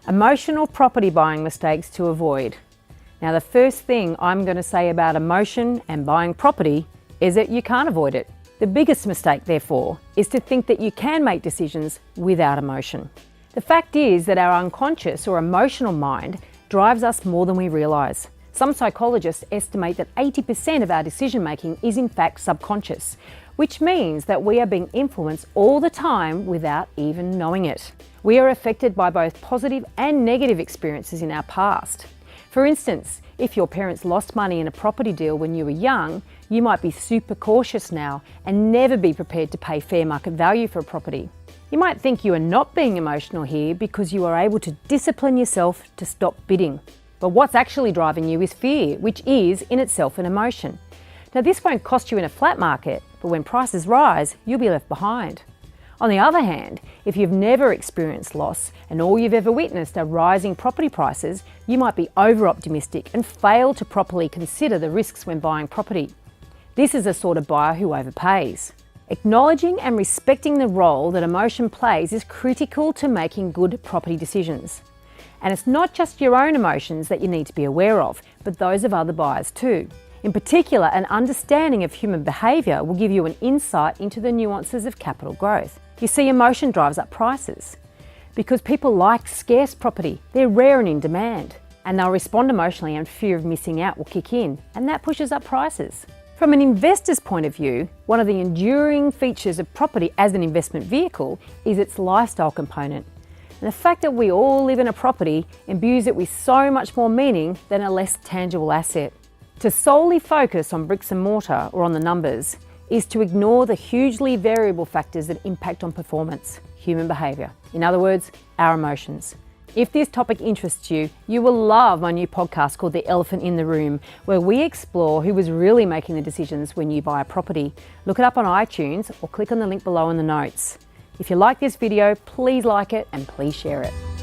Emotional property buying mistakes to avoid. Now, the first thing I'm going to say about emotion and buying property is that you can't avoid it. The biggest mistake, therefore, is to think that you can make decisions without emotion. The fact is that our unconscious or emotional mind drives us more than we realise. Some psychologists estimate that 80% of our decision making is in fact subconscious, which means that we are being influenced all the time without even knowing it. We are affected by both positive and negative experiences in our past. For instance, if your parents lost money in a property deal when you were young, you might be super cautious now and never be prepared to pay fair market value for a property. You might think you are not being emotional here because you are able to discipline yourself to stop bidding. But what's actually driving you is fear, which is in itself an emotion. Now, this won't cost you in a flat market, but when prices rise, you'll be left behind. On the other hand, if you've never experienced loss and all you've ever witnessed are rising property prices, you might be over-optimistic and fail to properly consider the risks when buying property. This is the sort of buyer who overpays. Acknowledging and respecting the role that emotion plays is critical to making good property decisions. And it's not just your own emotions that you need to be aware of, but those of other buyers too. In particular, an understanding of human behaviour will give you an insight into the nuances of capital growth. You see, emotion drives up prices because people like scarce property. They're rare and in demand, and they'll respond emotionally, and fear of missing out will kick in, and that pushes up prices. From an investor's point of view, one of the enduring features of property as an investment vehicle is its lifestyle component. And the fact that we all live in a property imbues it with so much more meaning than a less tangible asset. To solely focus on bricks and mortar or on the numbers is to ignore the hugely variable factors that impact on performance, human behaviour. In other words, our emotions. If this topic interests you, you will love my new podcast called The Elephant in the Room, where we explore who is really making the decisions when you buy a property. Look it up on iTunes or click on the link below in the notes. If you like this video, please like it and please share it.